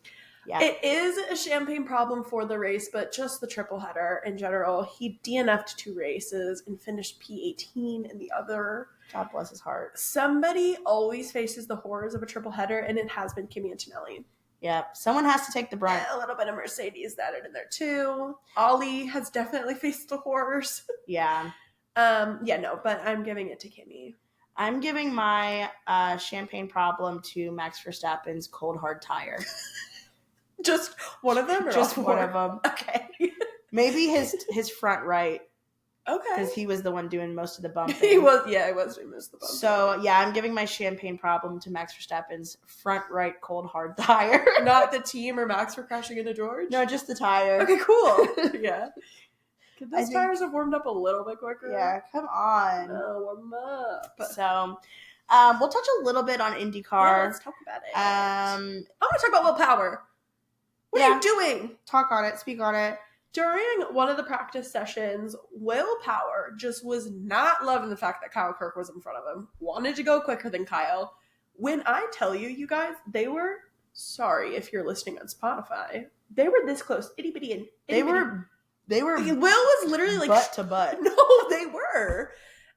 Yeah. It is a champagne problem for the race, but just the triple header in general. He DNF'd 2 races and finished P18 in the other. God bless his heart. Somebody always faces the horrors of a triple header, and it has been Kimi Antonelli. Yep. Someone has to take the brunt. A little bit of Mercedes added in there too. Ollie has definitely faced the horrors. Yeah. But I'm giving it to Kimi. I'm giving my champagne problem to Max Verstappen's cold hard tire. Just one of them? Or just one of them. Okay. Maybe his front right. Okay. Because he was the one doing most of the bumping. He was doing most of the bumping. So, yeah, I'm giving my champagne problem to Max Verstappen's front right cold hard tire. Not the team or Max for crashing into George? No, just the tire. Okay, cool. Yeah. Could those tires have warmed up a little bit quicker? Yeah, come on. No, warm up. So, we'll touch a little bit on IndyCar. Yeah, let's talk about it. I want to talk about Will Power. What are you doing? Talk on it. Speak on it. During one of the practice sessions, Will Power just was not loving the fact that Kyle Kirk was in front of him. Wanted to go quicker than Kyle. When I tell you, you guys, they were, sorry if you're listening on Spotify, they were this close. Itty bitty and itty bitty. They were. Will was literally like butt to butt. No, they were.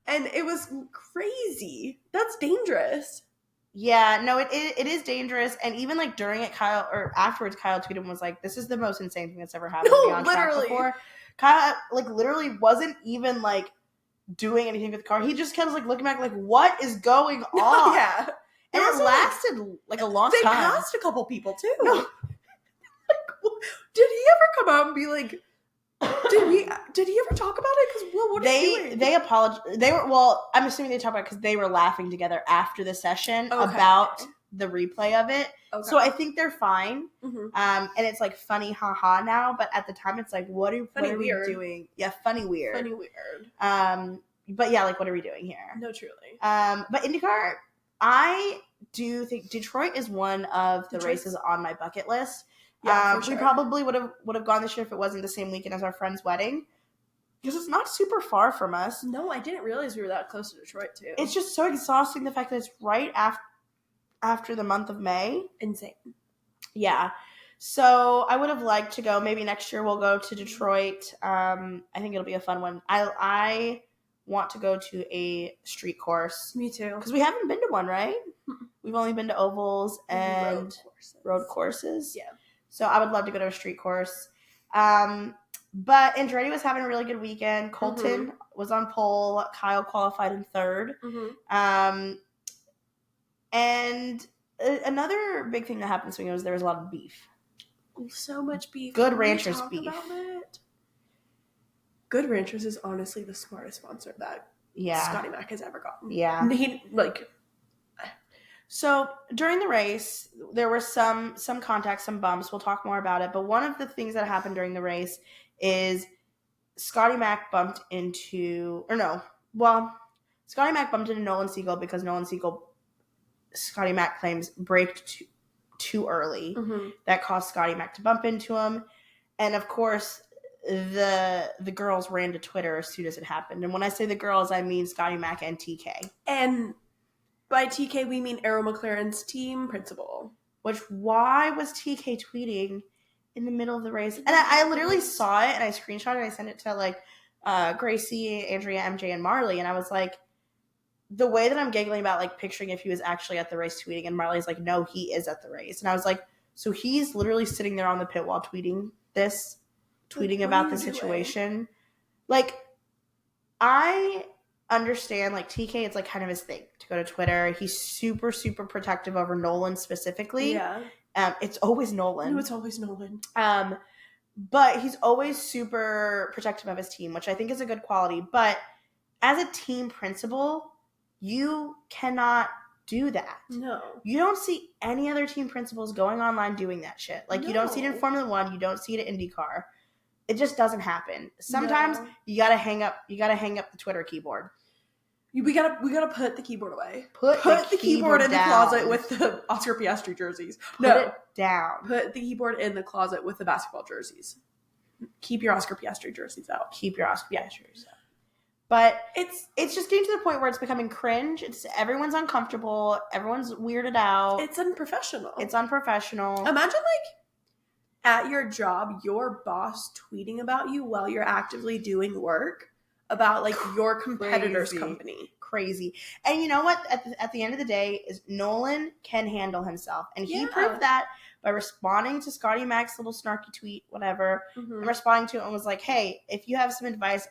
And it was crazy. That's dangerous. Yeah, no, it is dangerous, and even like during it, Kyle or afterwards, Kyle tweeted and was like, "This is the most insane thing that's ever happened to me on track before." Kyle like literally wasn't even like doing anything with the car. He just kept like looking back, like, "What is going on?" Yeah, and it lasted like a long time. They passed a couple people too. No. Did he ever come out and be like? Did he ever talk about it? Because Will, what are you doing? They apologized. They were I'm assuming they talked about it because they were laughing together after the session about the replay of it. Okay. So I think they're fine. Mm-hmm. And it's like funny, haha now. But at the time, it's like, what are we doing? Yeah, funny, weird. Funny, weird. But yeah, like, what are we doing here? No, truly. But IndyCar, I do think Detroit is one of the races on my bucket list. Yeah, for sure. We probably would have gone this year if it wasn't the same weekend as our friend's wedding, because it's not super far from us. No, I didn't realize we were that close to Detroit too. It's just so exhausting, the fact that it's right after the month of May. Insane. Yeah. So I would have liked to go. Maybe next year we'll go to Detroit. I think it'll be a fun one. I want to go to a street course. Me too. Because we haven't been to one, right? We've only been to ovals and road courses. Yeah. So I would love to go to a street course. But Andretti was having a really good weekend. Colton was on pole. Kyle qualified in third. Mm-hmm. And another big thing that happened this weekend was there was a lot of beef. So much beef. Good Ranchers beef. Good Ranchers is honestly the smartest sponsor that Scotty Mac has ever gotten. Yeah. So during the race, there were some contacts, some bumps. We'll talk more about it. But one of the things that happened during the race is Scotty Mac bumped into Nolan Siegel because Nolan Siegel, Scotty Mac claims, braked too early. Mm-hmm. That caused Scotty Mac to bump into him. And of course, the girls ran to Twitter as soon as it happened. And when I say the girls, I mean Scotty Mac and TK. And by TK, we mean Arrow McLaren's team principal. Why was TK tweeting in the middle of the race? And I literally saw it and I screenshot it. I sent it to like Gracie, Andrea, MJ, and Marley. And I was like, the way that I'm giggling about like picturing if he was actually at the race tweeting, and Marley's like, no, he is at the race. And I was like, so he's literally sitting there on the pit wall tweeting about the situation. Like, I understand, like, TK, it's like kind of his thing to go to Twitter. He's super, super protective over Nolan specifically. Yeah. It's always Nolan. No, it's always Nolan. But he's always super protective of his team, which I think is a good quality. But as a team principal, you cannot do that. No. You don't see any other team principals going online doing that shit. Like, you don't see it in Formula One. You don't see it in IndyCar. It just doesn't happen. Sometimes you gotta hang up the Twitter keyboard. We gotta put the keyboard away. Put the keyboard in down. the closet with the Oscar Piastri jerseys. Put it down. Put the keyboard in the closet with the basketball jerseys. Keep your Oscar Piastri jerseys out. Keep your Oscar Piastri jerseys out. But it's just getting to the point where it's becoming cringe. Everyone's uncomfortable. Everyone's weirded out. It's unprofessional. Imagine like at your job, your boss tweeting about you while you're actively doing work about like your competitor's company. Crazy. And you know what? At the end of the day, is Nolan can handle himself, and he proved that by responding to Scotty Mac's little snarky tweet, whatever, and responding to it and was like, hey, if you have some advice,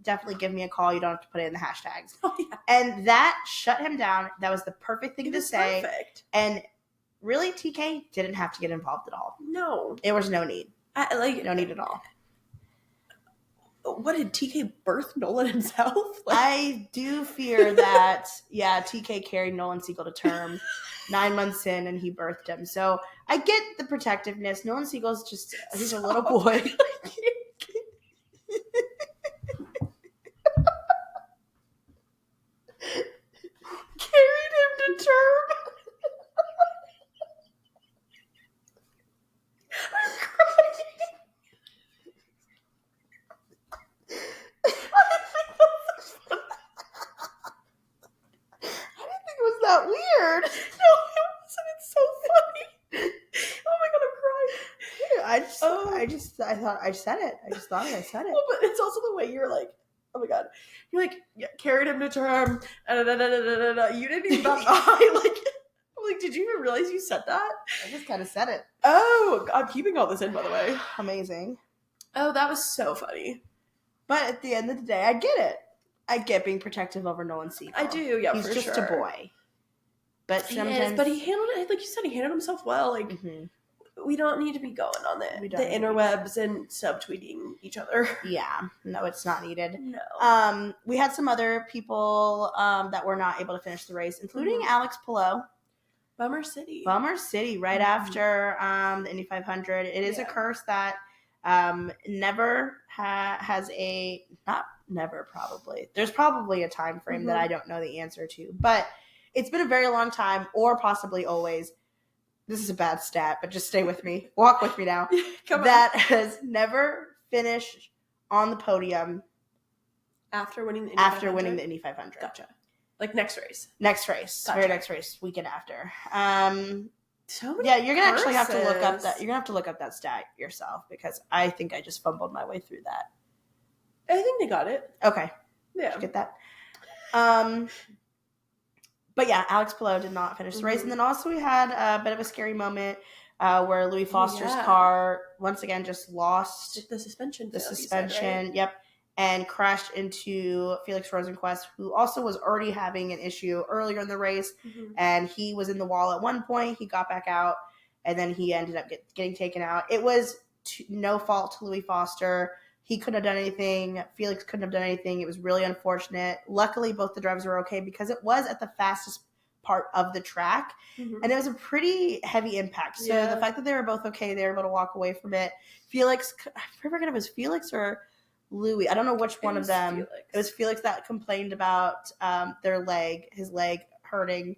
definitely give me a call. You don't have to put it in the hashtags. Oh, yeah. And that shut him down. That was the perfect thing to say. Perfect. And really, TK didn't have to get involved at all. No. There was no need. No need at all. What, did TK birth Nolan himself? I do fear that, TK carried Nolan Siegel to term 9 months in, and he birthed him. So I get the protectiveness. Nolan Siegel's he's a little boy. Carried him to term. I'm crying. That weird. No, it wasn't. It's so funny. Oh my god, I'm crying. I said it. I just thought I said it. Well, but it's also the way you're like, oh my god, you're like, carried him to term. You didn't even like, did you even realize you said that? I just kind of said it. Oh, I'm keeping all this in, by the way. Amazing. Oh, that was so funny. But at the end of the day, I get it. I get being protective over Nolan Siegel. I do, yeah, he's for just sure. a boy. But sometimes, but he handled it, like you said, he handled himself well. Like, we don't need to be going on the interwebs and subtweeting each other. Yeah, no, it's not needed. No. We had some other people that were not able to finish the race, including Alex Palou. Bummer City, right after the Indy 500. It is a curse that never has a, not never probably. There's probably a time frame that I don't know the answer to, but it's been a very long time, or possibly always. This is a bad stat, but just stay with me. Walk with me now. That has never finished on the podium after winning the Indy 500. Gotcha. Like next race. Gotcha. Very next race, weekend after. So many you're gonna actually have to look up that. You're gonna have to look up that stat yourself, because I think I just fumbled my way through that. I think they got it. Okay. Yeah. Get that. But yeah, Alex Palou did not finish the race. And then also we had a bit of a scary moment where Louis Foster's car once again just lost the suspension. Right? Yep. And crashed into Felix Rosenquist, who also was already having an issue earlier in the race. And he was in the wall at one point. He got back out, and then he ended up getting taken out. It was no fault to Louis Foster. He couldn't have done anything. Felix couldn't have done anything. It was really unfortunate. Luckily, both the drivers were okay, because it was at the fastest part of the track. And it was a pretty heavy impact. So the fact that they were both okay, they were able to walk away from it. Felix, I forget if it was Felix or Louis. I don't know which one of them. Felix. It was Felix that complained about his leg hurting,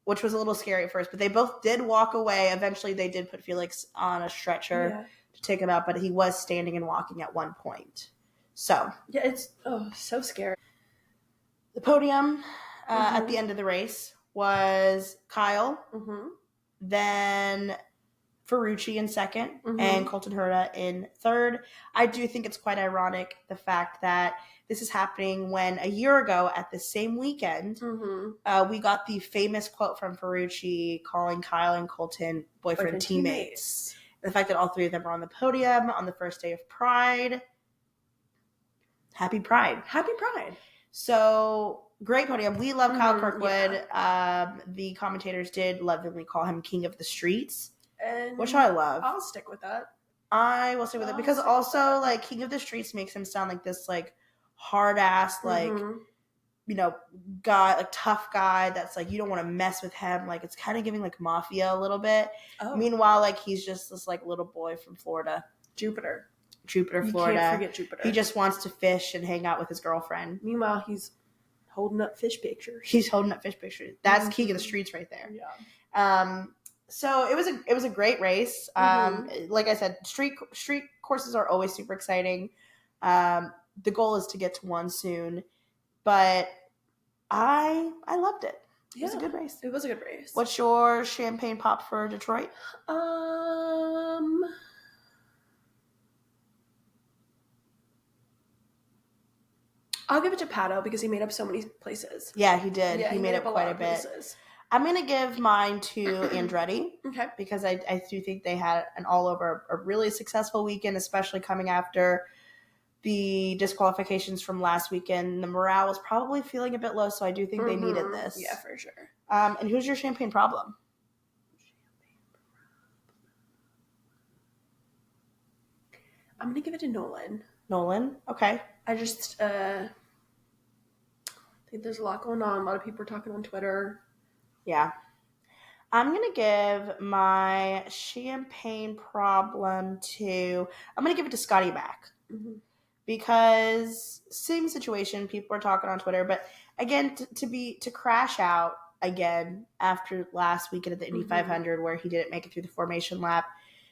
which was a little scary at first. But they both did walk away. Eventually, they did put Felix on a stretcher to take him out, but he was standing and walking at one point. So yeah, it's so scary. The podium at the end of the race was Kyle, then Ferrucci in second, and Colton Herta in third. I do think it's quite ironic the fact that this is happening when a year ago at the same weekend, we got the famous quote from Ferrucci calling Kyle and Colton boyfriend teammates. The fact that all three of them are on the podium on the first day of Pride. Happy Pride. Happy Pride. So, great podium. We love Kyle Kirkwood. Yeah. The commentators did lovingly call him King of the Streets, which I love. I'll stick with that. I will stick with it because also, like, King of the Streets makes him sound like this, like, hard-ass, like, you know, guy, like, tough guy that's, like, you don't want to mess with him. Like, it's kind of giving, like, mafia a little bit. Oh. Meanwhile, like, he's just this, like, little boy from Florida. Jupiter, Florida. You can't forget Jupiter. He just wants to fish and hang out with his girlfriend. Meanwhile, he's holding up fish pictures. That's King of the Streets right there. Yeah. So it was a great race. Like I said, street courses are always super exciting. The goal is to get to one soon, but I loved it. It was a good race. It was a good race. What's your champagne pop for Detroit? I'll give it to Pato because he made up so many places. Yeah, he did. Yeah, he made up quite a bit. Places. I'm going to give mine to Andretti. Okay. Because I do think they had an all-over, a really successful weekend, especially coming after the disqualifications from last weekend. The morale was probably feeling a bit low, so I do think they needed this. Yeah, for sure. And who's your champagne problem? I'm going to give it to Nolan. Nolan? Okay. I just think there's a lot going on. A lot of people are talking on Twitter. Yeah. I'm going to give my champagne problem I'm going to give it to Scotty Mack. Because same situation, people are talking on Twitter, but again, to crash out again after last weekend at the Indy 500 where he didn't make it through the formation lap,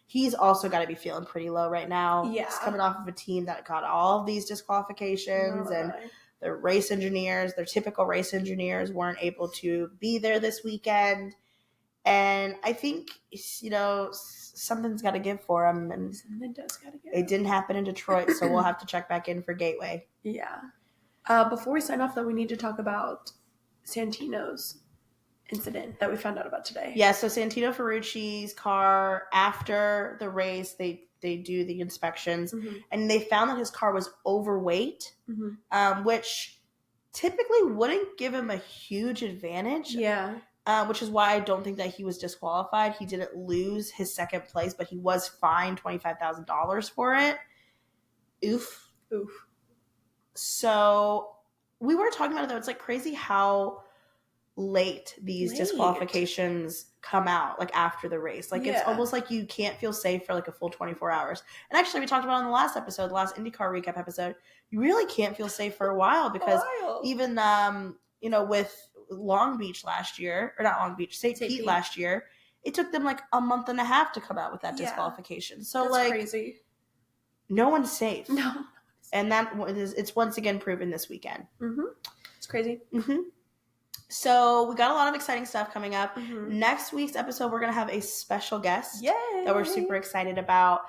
he's also got to be feeling pretty low right now. Yeah. He's coming off of a team that got all of these disqualifications and their race engineers, their typical race engineers weren't able to be there this weekend. And I think, you know, something's got to give for him. And something does got to give. It didn't happen in Detroit, so we'll have to check back in for Gateway. Yeah. Before we sign off, though, we need to talk about Santino's incident that we found out about today. Yeah, so Santino Ferrucci's car, after the race, they do the inspections, and they found that his car was overweight, which typically wouldn't give him a huge advantage. Yeah. Which is why I don't think that he was disqualified. He didn't lose his second place, but he was fined $25,000 for it. Oof. So we were talking about it, though. It's like crazy how late these disqualifications come out, like after the race. Like it's almost like you can't feel safe for like a full 24 hours. And actually, we talked about it in the last episode, the last IndyCar recap episode. You really can't feel safe for a while because even you know, with Long Beach last year, or not Long Beach, St. Pete last year, it took them like a month and a half to come out with that disqualification. So that's like crazy. No one's safe. No. And it's once again proven this weekend. It's crazy. So we got a lot of exciting stuff coming up. Next week's episode, we're going to have a special guest that we're super excited about.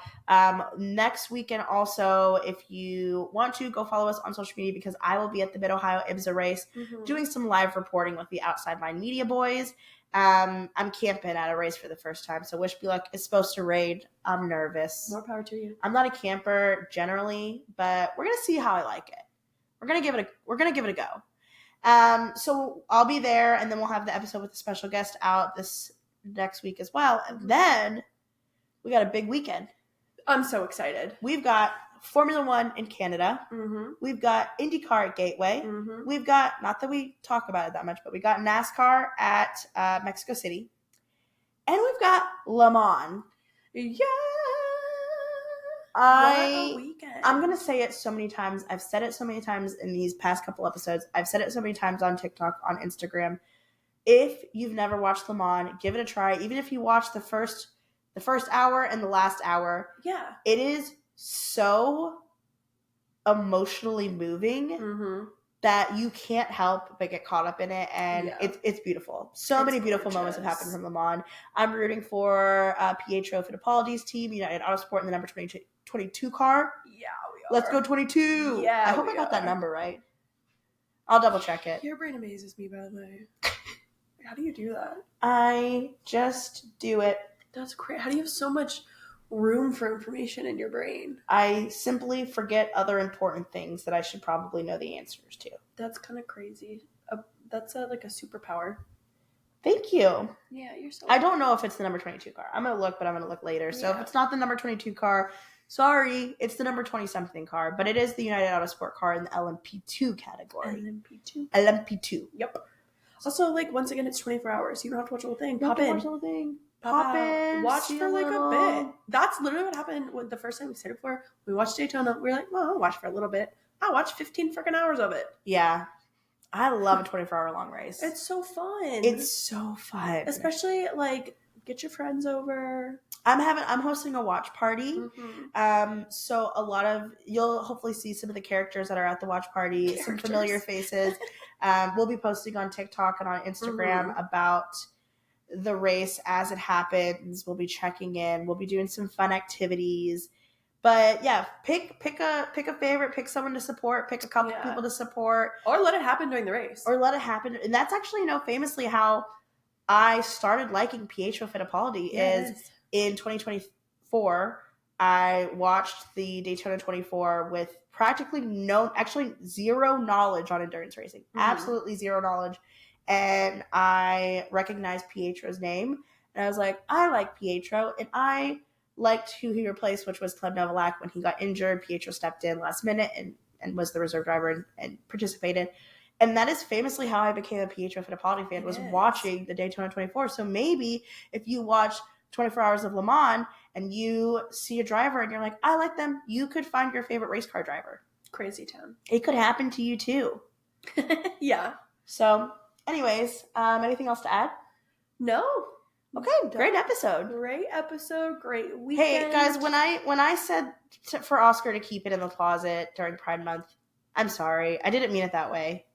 Next weekend also, if you want to, go follow us on social media because I will be at the Mid-Ohio IMSA race doing some live reporting with the Outside Line Media boys. I'm camping at a race for the first time, so Wish Me Luck is supposed to raid. I'm nervous. More power to you. I'm not a camper generally, but we're going to see how I like it. We're going to give it a go. So I'll be there, and then we'll have the episode with the special guest out this next week as well. And then we got a big weekend. I'm so excited. We've got Formula One in Canada. We've got IndyCar at Gateway. We've got, not that we talk about it that much, but we got NASCAR at Mexico City. And we've got Le Mans. Yeah. What a weekend. I'm going to say it so many times. I've said it so many times in these past couple episodes. I've said it so many times on TikTok, on Instagram. If you've never watched Le Mans, give it a try. Even if you watch the first hour and the last hour. Yeah. It is so emotionally moving that you can't help but get caught up in it, and it's beautiful. So many beautiful moments have happened from Le Mans. I'm rooting for Pietro Fittipaldi's team, United Autosport, in the number 22 car. Yeah, we are. Let's go 22. Yeah, I hope I got that number right. I'll double check it. Your brain amazes me, by the way. How do you do that? I just do it. That's great. How do you have so much room for information in your brain? I simply forget other important things that I should probably know the answers to. That's kind of crazy. That's like a superpower. Thank you. Yeah, you're so I don't know if it's the number 22 car. I'm going to look, but I'm going to look later. So if it's not the number 22 car, sorry, it's the number 20-something car. But it is the United Autosport car in the LMP2 category. LMP2? LMP2. Yep. Also, like, once again, it's 24 hours. You don't have to watch the whole thing. Pop in. Pop in. Watch for like a bit. That's literally what happened when the first time we stayed up for. We watched Daytona. We were like, well, I'll watch for a little bit. I watched 15 freaking hours of it. Yeah. I love a 24-hour long race. It's so fun. It's so fun. Especially, like, get your friends over. I'm hosting a watch party. So you'll hopefully see some of the characters that are at the watch party, some familiar faces. We'll be posting on TikTok and on Instagram about the race as it happens. We'll be checking in. We'll be doing some fun activities. But yeah, pick a favorite, pick someone to support, pick a couple people to support. Or let it happen during the race. And that's actually, famously how I started liking Pietro Fittipaldi is in 2024. I watched the Daytona 24 with practically zero knowledge on endurance racing. Absolutely zero knowledge. And I recognized Pietro's name. And I was like, I like Pietro. And I liked who he replaced, which was Clem Novalak. When he got injured, Pietro stepped in last minute and was the reserve driver and participated. And that is famously how I became a Pietro Fittipaldi fan, was watching the Daytona 24. So maybe if you watch 24 Hours of Le Mans and you see a driver and you're like, I like them, you could find your favorite race car driver. Crazy town. It could happen to you too. Yeah. So anyways, anything else to add? No. Okay, great episode. Great weekend. Hey guys, when I said for Oscar to keep it in the closet during Pride Month, I'm sorry. I didn't mean it that way.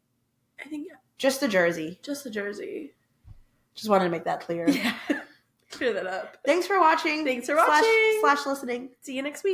I think just the jersey. Just Just wanted to make that clear. Yeah. Clear that up. Thanks for watching. / listening. See you next week.